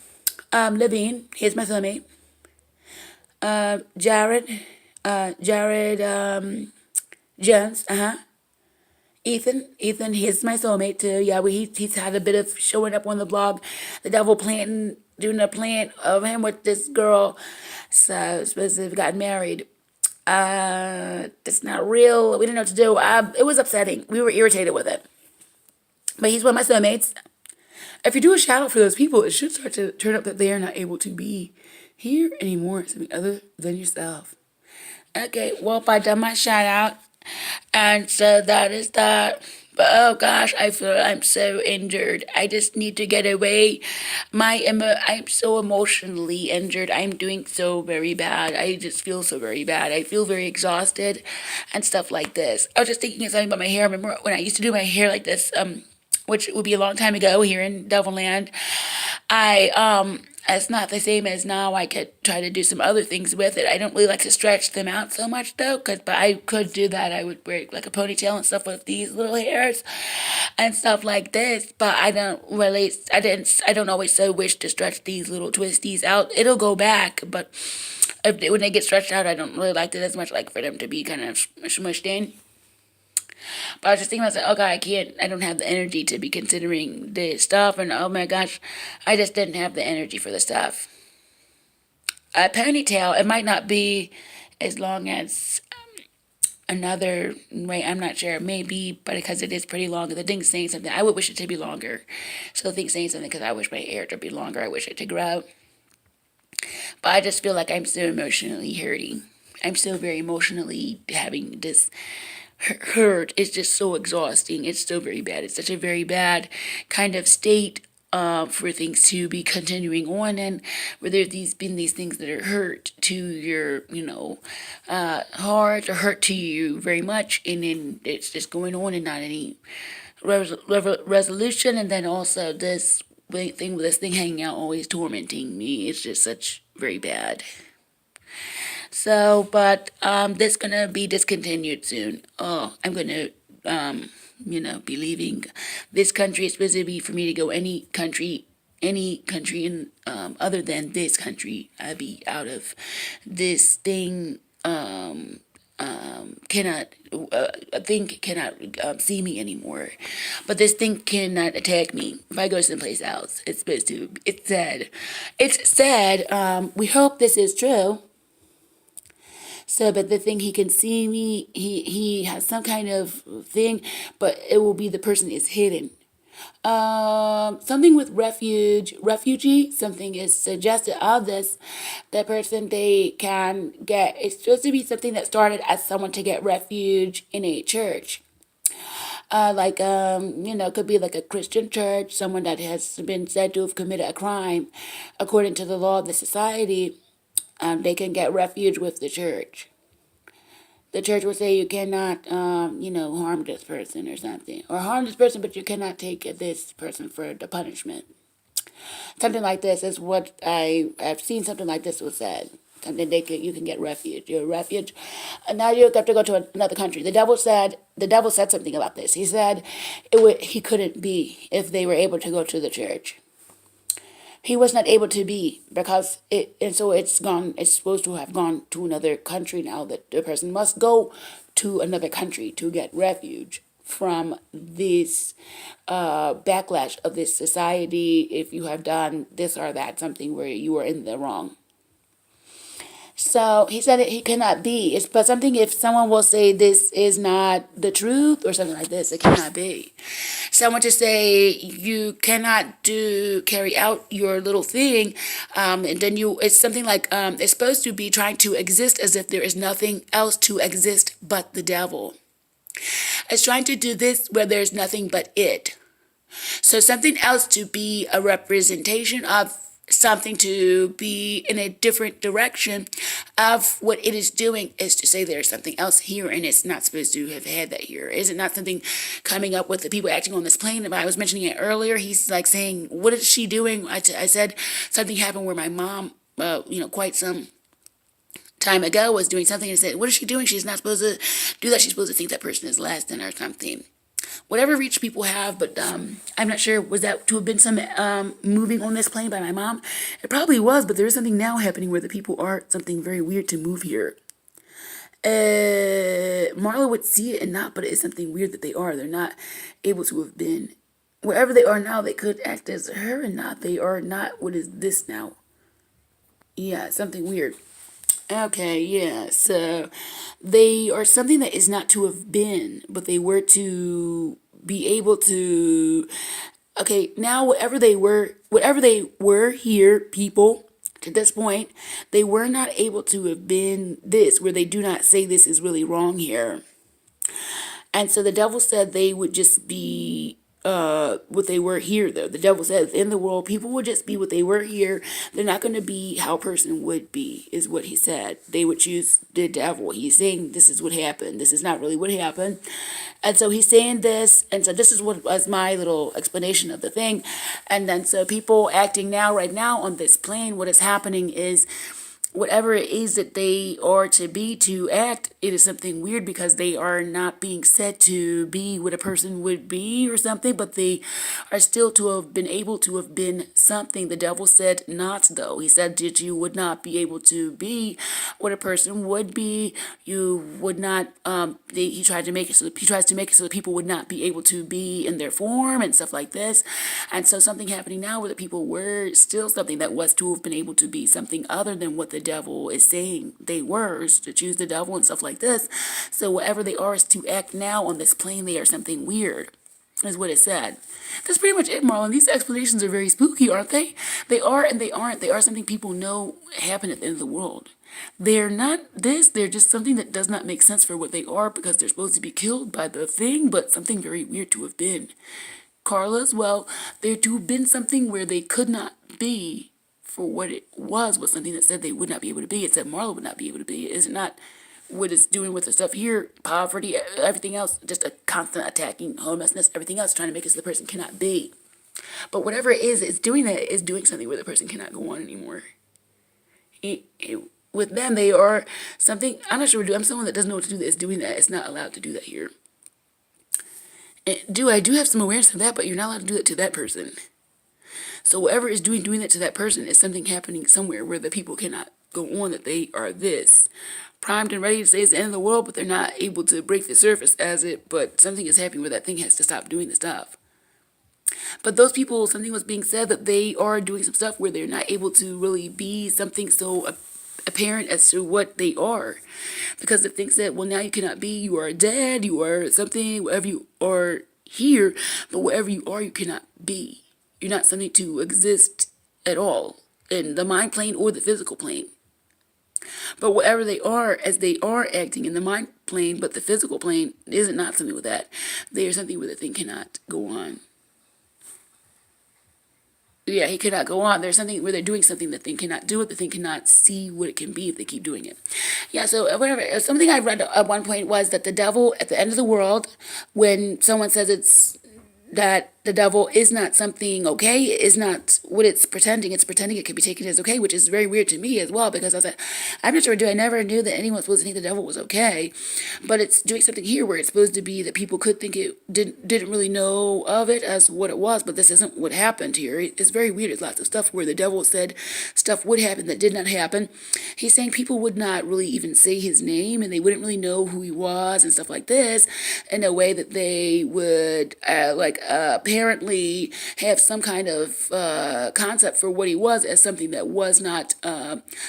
Levine, he's my soulmate. Jared, Jones, Ethan, he's my soulmate too. Yeah, he's had a bit of showing up on the blog, the devil doing a plant of him with this girl. So supposed to have gotten married. It's not real. We didn't know what to do. It was upsetting. We were irritated with it. But he's one of my soulmates. If you do a shout out for those people, it should start to turn up that they are not able to be here anymore. Something other than yourself. Okay, well, I done my shout out. And so that is that. But oh gosh, I feel I'm so injured. I just need to get away. I'm so emotionally injured. I'm doing so very bad. I just feel so very bad. I feel very exhausted and stuff like this. I was just thinking of something about my hair. I remember when I used to do my hair like this, which would be a long time ago here in Devilland. It's not the same as now. I could try to do some other things with it. I don't really like to stretch them out so much though, but I could do that. I would wear like a ponytail and stuff with these little hairs and stuff like this. But I don't always so wish to stretch these little twisties out. It'll go back, but when they get stretched out, I don't really like it as much. Like for them to be kind of smushed in. But I was just thinking, I was like, okay, I don't have the energy to be considering this stuff. And oh my gosh, I just didn't have the energy for the stuff. A ponytail, it might not be as long as another way, I'm not sure, maybe, but because it is pretty long, the thing's saying something. I would wish it to be longer. So the thing's saying something because I wish my hair to be longer. I wish it to grow. But I just feel like I'm so emotionally hurting. I'm still very emotionally having this hurt. It's just so exhausting. It's so very bad. It's such a very bad kind of state for things to be continuing on, and where there's been these things that are hurt to your, heart, or hurt to you very much, and then it's just going on and not any resolution, and then also this thing hanging out always tormenting me. It's just such very bad. So, but this gonna be discontinued soon. Oh, I'm gonna be leaving this country. It's supposed to be for me to go any country in other than this country. I'll be out of this thing. Cannot a thing cannot see me anymore, but this thing cannot attack me if I go someplace else. It's supposed to. It's said. We hope this is true. So, but the thing, he can see me. He has some kind of thing, but it will be the person is hidden. Something with refugee. Something is suggested of this. That person, they can get. It's supposed to be something that started as someone to get refuge in a church. Could be like a Christian church, someone that has been said to have committed a crime, according to the law of the society. They can get refuge with the church. The church will say you cannot, harm this person or something. Or harm this person, but you cannot take this person for the punishment. Something like this is what I've seen. Something like this was said. Something you can get refuge. You're a refuge. And now you have to go to another country. The devil said something about this. He said he couldn't be if they were able to go to the church. He was not able to be because it's gone. It's supposed to have gone to another country now. That the person must go to another country to get refuge from this backlash of this society. If you have done this or that, something where you are in the wrong. So he said he cannot be. It's but something, if someone will say this is not the truth or something like this, it cannot be. Someone to say you cannot carry out your little thing, and then it's something like it's supposed to be trying to exist as if there is nothing else to exist but the devil. It's trying to do this where there's nothing but it. So something else to be a representation of something, to be in a different direction of what it is doing, is to say there's something else here and it's not supposed to have had that here. Is it not something coming up with the people acting on this plane? I was mentioning it earlier. He's like saying, what is she doing? I said something happened where my mom, quite some time ago, was doing something and said, what is she doing? She's not supposed to do that. She's supposed to think that person is less than or something. Whatever reach people have, but I'm not sure, was that to have been some moving on this plane by my mom? It probably was, but there is something now happening where the people are something very weird to move here. Marla would see it and not, but it is something weird that they are. They're not able to have been. Wherever they are now, they could act as her and not. They are not. What is this now? Yeah, something weird. Okay, yeah, so they are something that is not to have been, but they were to be able to. Okay, now whatever they were here, people, to this point, they were not able to have been this, where they do not say this is really wrong here. And so the devil said they would just be what they were here, though. The devil says in the world people would just be what they were here. They're not going to be how a person would be, is what he said. They would choose the devil. He's saying this is what happened. This is not really what happened. And so he's saying this, and so this is what was my little explanation of the thing. And then so people acting now, right now on this plane, what is happening is whatever it is that they are to be, to act, it is something weird because they are not being said to be what a person would be or something, but they are still to have been able to have been something. The devil said not, though. He said that you would not be able to be what a person would be. You would not, he tried to make it so that, he tries to make it so that people would not be able to be in their form and stuff like this. And so something happening now where the people were still something that was to have been able to be something other than what the devil is saying they were, is to choose the devil and stuff like this. So whatever they are is to act now on this plane, they are something weird, is what it said. That's pretty much it, Marlon. These explanations are very spooky, aren't they? They are and they aren't. They are something people know happen at the end of the world. They're not this, they're just something that does not make sense for what they are because they're supposed to be killed by the thing, but something very weird to have been. Carla's, well, they're to have been something where they could not be for what it was something that said they would not be able to be. It said Marla would not be able to be. Is it not what it's doing with the stuff here? Poverty, everything else, just a constant attacking, homelessness, everything else, trying to make it so the person cannot be. But whatever it is, it's doing that, is doing something where the person cannot go on anymore. With them, they are something, I'm not sure what to do. I'm someone that doesn't know what to do that is doing that. It's not allowed to do that here. I do have some awareness of that, but you're not allowed to do that to that person. So whatever is doing that to that person is something happening somewhere where the people cannot go on, that they are this. Primed and ready to say it's the end of the world, but they're not able to break the surface as it, but something is happening where that thing has to stop doing the stuff. But those people, something was being said that they are doing some stuff where they're not able to really be something so apparent as to what they are. Because the thing said, well, now you cannot be, you are dead, you are something, whatever you are here, but whatever you are, you cannot be. You're not something to exist at all in the mind plane or the physical plane. But whatever they are, as they are acting in the mind plane, but the physical plane isn't not something with that. They are something where the thing cannot go on. Yeah, he cannot go on. There's something where they're doing something the thing cannot do it. The thing cannot see what it can be if they keep doing it. Yeah, so whatever. Something I read at one point was that the devil at the end of the world, when someone says it's that the devil is not something okay, is not what it's pretending. It's pretending it can be taken as okay, which is very weird to me as well, because I was like, I'm not sure, I never knew that anyone was supposed to think the devil was okay, but it's doing something here where it's supposed to be that people could think it didn't really know of it as what it was, but this isn't what happened here. It's very weird. There's lots of stuff where the devil said stuff would happen that did not happen. He's saying people would not really even say his name, and they wouldn't really know who he was and stuff like this, in a way that they would apparently have some kind of concept for what he was as something that was not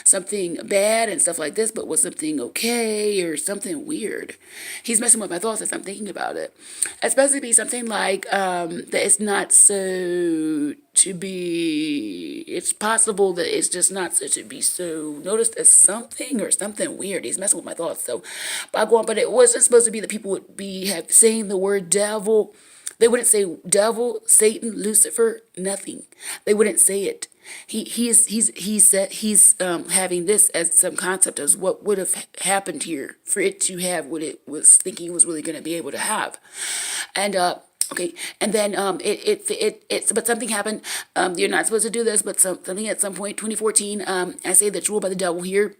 something bad and stuff like this, but was something okay or something weird. He's messing with my thoughts as I'm thinking about it. Especially be something like that it's not so to be, it's possible that it's just not so to be so noticed as something or something weird. He's messing with my thoughts. So, but it wasn't supposed to be that people would be saying the word devil. They wouldn't say devil, Satan, Lucifer, nothing. They wouldn't say it. He's having this as some concept as what would have happened here for it to have what it was thinking it was really going to be able to have. And okay, and then but something happened. You're not supposed to do this, but something at some point, 2014. I say that's ruled by the devil here.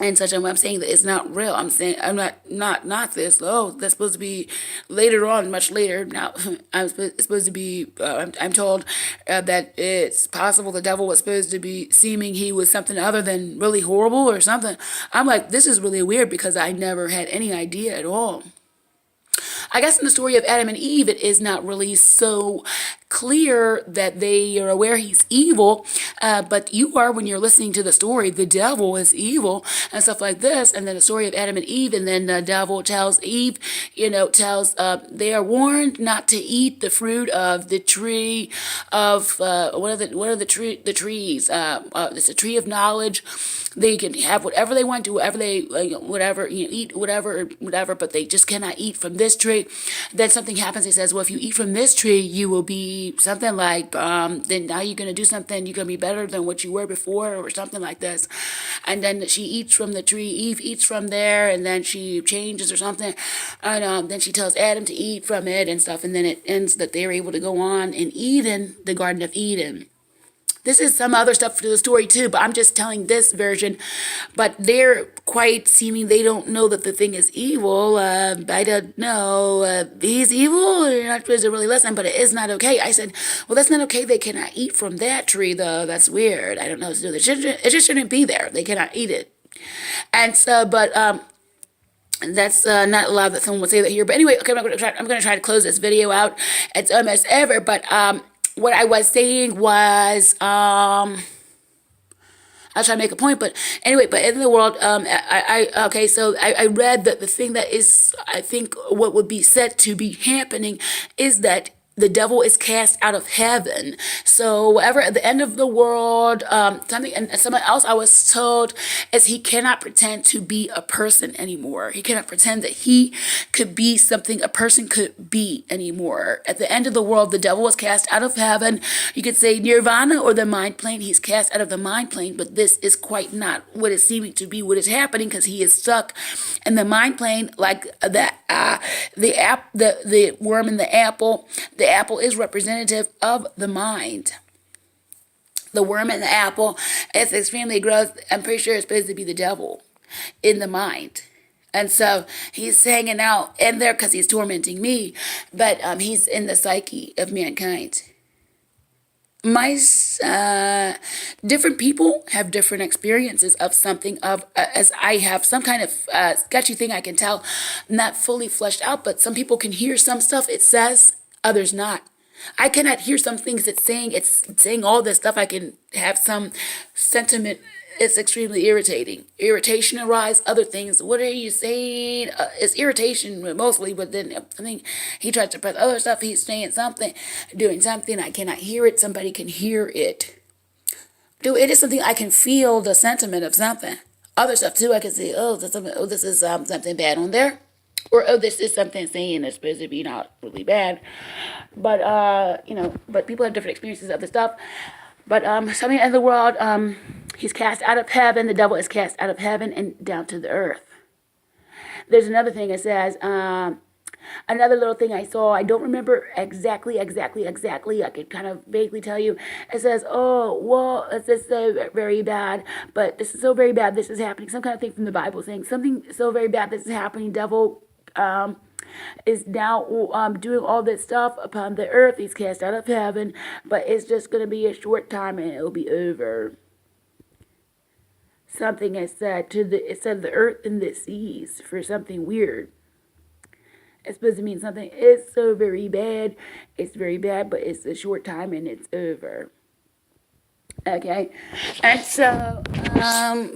And such, I'm saying that it's not real. I'm saying I'm not this. Oh, that's supposed to be later on, much later. Now, it's supposed to be. I'm told that it's possible the devil was supposed to be seeming he was something other than really horrible or something. I'm like, this is really weird because I never had any idea at all. I guess in the story of Adam and Eve, it is not really so clear that they are aware he's evil, but you are when you're listening to the story. The devil is evil and stuff like this, and then the story of Adam and Eve, and then the devil tells Eve, tells they are warned not to eat the fruit of the tree of what are the trees? It's a tree of knowledge. They can have whatever they want, do whatever they whatever eat whatever, but they just cannot eat from this tree. Then something happens. He says, well, if you eat from this tree, you will be something like then now you're gonna do something. You're gonna be better than what you were before, or something like this. And then she eats from the tree. Eve eats from there, and then she changes or something. And then she tells Adam to eat from it and stuff. And then it ends that they're able to go on in Eden, the Garden of Eden. This is some other stuff to the story too, but I'm just telling this version. But they're quite seeming they don't know that the thing is evil. I don't know. He's evil. You're not supposed to really listen, but it is not okay. I said, well, that's not okay. They cannot eat from that tree, though. That's weird. I don't know what to do. It just shouldn't be there. They cannot eat it. And so, but that's not allowed that someone would say that here. But anyway, okay, I'm going to try to close this video out. It's almost over, but what I was saying was, I'll try to make a point, but anyway, but in the world, I read that the thing that is, I think, what would be said to be happening is that the devil is cast out of heaven. So whatever at the end of the world, something else I was told is he cannot pretend to be a person anymore. He cannot pretend that he could be something a person could be anymore. At the end of the world, the devil was cast out of heaven. You could say nirvana or the mind plane. He's cast out of the mind plane, but this is quite not what is seeming to be what is happening, because he is stuck in the mind plane, like the worm in the apple. The apple is representative of the mind. The worm in the apple is extremely gross. I'm pretty sure it's supposed to be the devil in the mind. And so he's hanging out in there because he's tormenting me, but he's in the psyche of mankind. Different people have different experiences of something as I have some kind of sketchy thing I can tell, not fully fleshed out, but some people can hear some stuff it says, others not. I cannot hear some things it's saying all this stuff. I can have some sentiment. It's extremely irritating. Irritation arise, other things. What are you saying? It's irritation mostly, but then I think he tries to press other stuff. He's saying something, doing something. I cannot hear it. Somebody can hear it. It is something I can feel the sentiment of something. Other stuff too, I can say, this is something bad on there. Or, this is something saying it's supposed to be not really bad. But, but people have different experiences of the stuff. But something in the world, he's cast out of heaven. The devil is cast out of heaven and down to the earth. There's another thing it says, another little thing I saw. I don't remember exactly. I could kind of vaguely tell you. It says, oh, well, this is so very bad, but this is so very bad, this is happening. Some kind of thing from the Bible saying something so very bad, this is happening. Devil is now doing all this stuff upon the earth. He's cast out of heaven, but it's just going to be a short time and it'll be over. Something is said it said the earth and the seas for something weird. It's supposed to mean something is so very bad. It's very bad, but it's a short time and it's over. Okay, and so,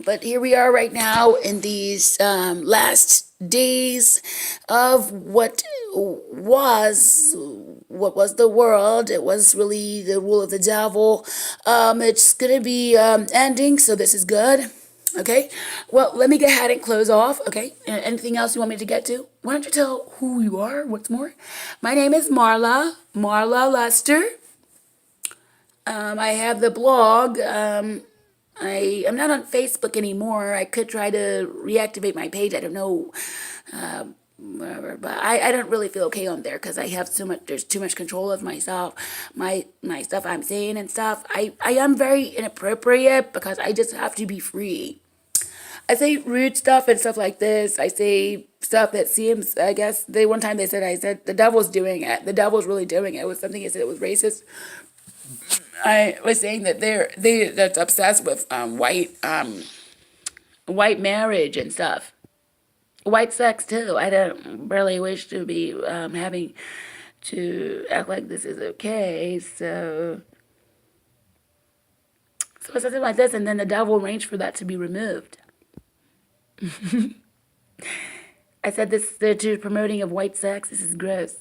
but here we are right now in these last days of what was the world. It was really the rule of the devil. It's gonna be ending, so this is good. Okay, well, let me go ahead and close off. Okay, anything else you want me to get to? Why don't you tell who you are? What's more, my name is Marla Lester. I have the blog. I'm not on Facebook anymore. I could try to reactivate my page. I don't know, whatever. But I don't really feel okay on there because I have there's too much control of myself, my stuff I'm saying and stuff. I am very inappropriate because I just have to be free. I say rude stuff and stuff like this. I say stuff that seems, I guess, one time I said the devil's doing it. The devil's really doing it. It was something he said it was racist. I was saying that that's obsessed with white marriage and stuff, white sex too. I don't really wish to be having to act like this is okay. So it's something like this, and then the devil arranged for that to be removed. I said this, they're promoting of white sex. This is gross.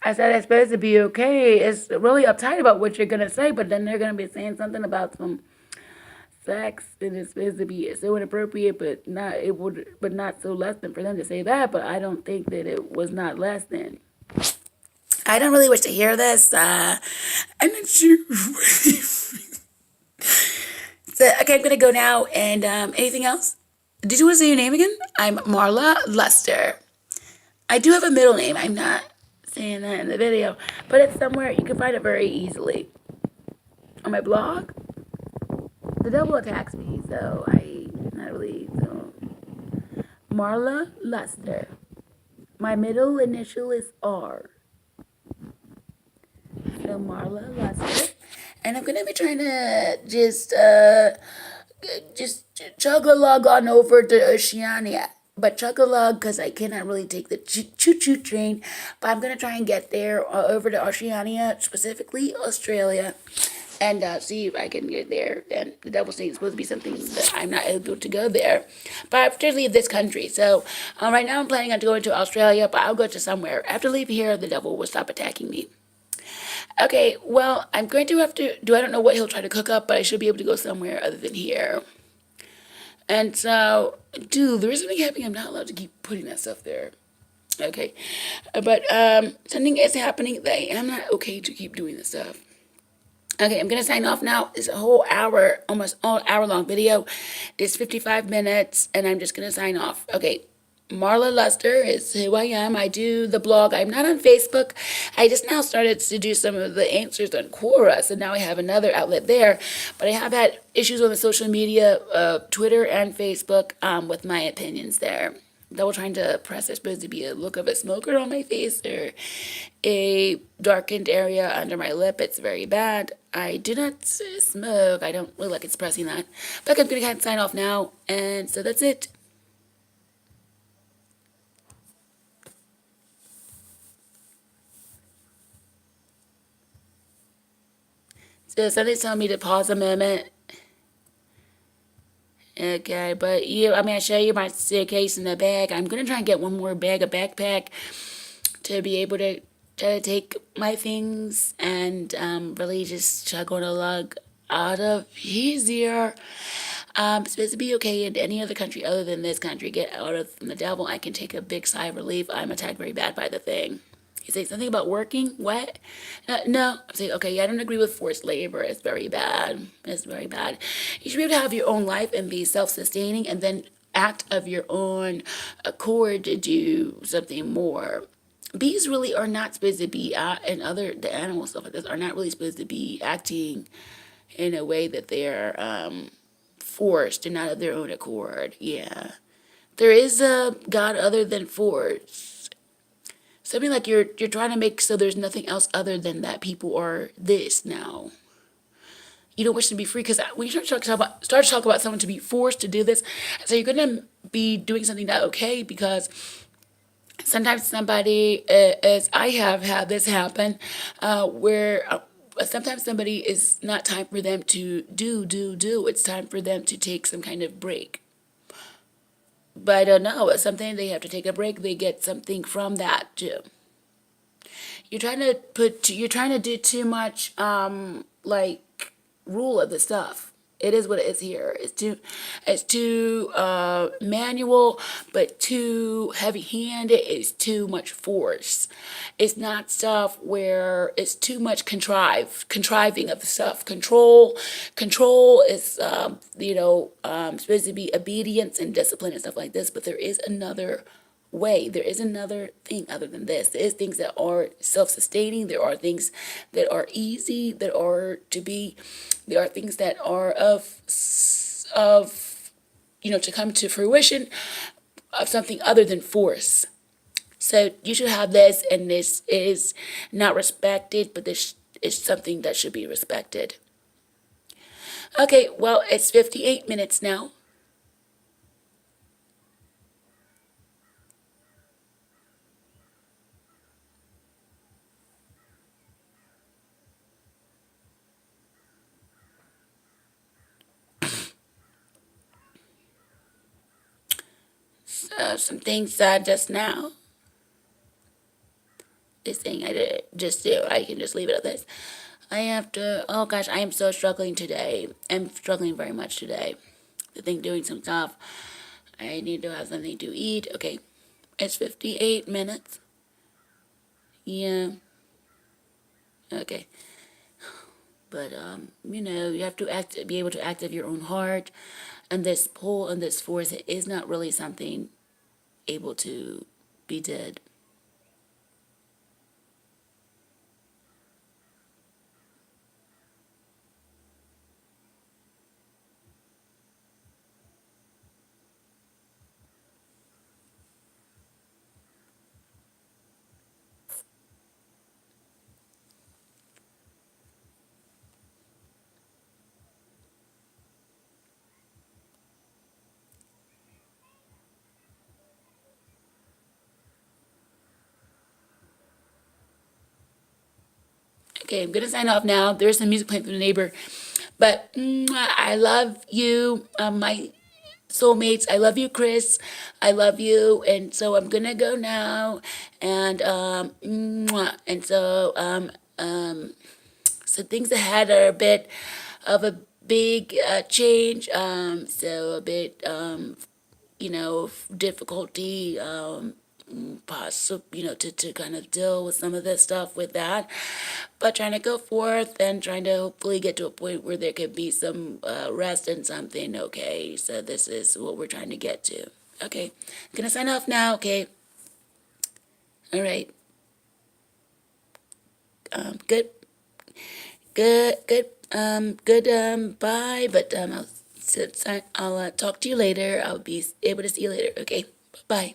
I said it's supposed to be okay. It's really uptight about what you're gonna say, but then they're gonna be saying something about some sex, and it's supposed to be so inappropriate, but not so less than for them to say that. But I don't think that it was not less than. I don't really wish to hear this. I'm not sure. So, okay, I'm gonna go now. And anything else? Did you want to say your name again? I'm Marla Luster. I do have a middle name. I'm not saying that in the video, but it's somewhere you can find it very easily. On my blog, the devil attacks me, so I not really. So Marla Luster. My middle initial is R. So Marla Luster, and I'm gonna be trying to just chug a lug on over to Oceania. But chug a lug because I cannot really take the choo-choo train. But I'm gonna try and get there over to Oceania, specifically Australia, and see if I can get there. And the devil's saying it's supposed to be something that I'm not able to go there. But I have to leave this country. So right now I'm planning on going to Australia, but I'll go to somewhere. After leaving here, the devil will stop attacking me. Okay, well, I'm going to have to do, I don't know what he'll try to cook up, but I should be able to go somewhere other than here. And so, dude, there is something happening. I'm not allowed to keep putting that stuff there. Okay. But something is happening that I'm not okay to keep doing this stuff. Okay, I'm going to sign off now. It's a whole hour, almost all hour long video. It's 55 minutes, and I'm just going to sign off. Okay. Marla Luster is who I am. I do the blog. I'm not on Facebook. I just now started to do some of the answers on Quora, so now I have another outlet there. But I have had issues on the social media, Twitter and Facebook, with my opinions there. Double trying to press. There's supposed to be a look of a smoker on my face or a darkened area under my lip. It's very bad. I do not smoke. I don't really like expressing that. But I'm going to sign off now, and so that's it. So something's telling me to pause a moment. Okay, but I show you my suitcase in the bag. I'm going to try and get one more bag, a backpack, to be able to try to take my things and really just chug on a lug out of easier. It's supposed to be okay in any other country other than this country. Get out of from the devil. I can take a big sigh of relief. I'm attacked very bad by the thing. You say something about working? What? No. I'm saying, okay, yeah, I don't agree with forced labor. It's very bad. It's very bad. You should be able to have your own life and be self-sustaining and then act of your own accord to do something more. Bees really are not supposed to be, and the animals, stuff like this, are not really supposed to be acting in a way that they're forced and not of their own accord. Yeah. There is a God other than force. Something like you're trying to make so there's nothing else other than that people are this now. You don't wish to be free because when you start to talk about someone to be forced to do this, so you're going to be doing something not okay because sometimes somebody, as I have had this happen, where sometimes somebody is not time for them to do. It's time for them to take some kind of break. But I don't know. It's something they have to take a break. They get something from that too. You're trying to do too much, like rule of the stuff. It is what it is here. It's too manual, but too heavy-handed. It's too much force. It's not stuff where it's too much contriving of the stuff. Control is, supposed to be obedience and discipline and stuff like this. But there is another way. There is another thing other than this. There is things that are self-sustaining. There are things that are easy. There are things that are to come to fruition of something other than force. So you should have this, and this is not respected, but this is something that should be respected. Okay, well, it's 58 minutes now. some things just now. This thing I did just do. I can just leave it at this. I have to. Oh gosh, I am so struggling today. I'm struggling very much today. I think doing some stuff. I need to have something to eat. Okay, it's 58 minutes. Yeah. Okay. But you have to be able to active your own heart, and this pull and this force it is not really something able to be did. Okay, I'm gonna sign off now. There's some music playing from the neighbor, but I love you, my soulmates. I love you, Chris. I love you, and so I'm gonna go now. And and so things ahead are a bit of a big change. So a bit difficulty. Possible, to kind of deal with some of this stuff with that, but trying to go forth and trying to hopefully get to a point where there could be some rest and something. Okay, so this is what we're trying to get to. Okay, I'm gonna sign off now. Okay, all right. Good, good, good. Good. Bye. But I'll talk to you later. I'll be able to see you later. Okay, bye.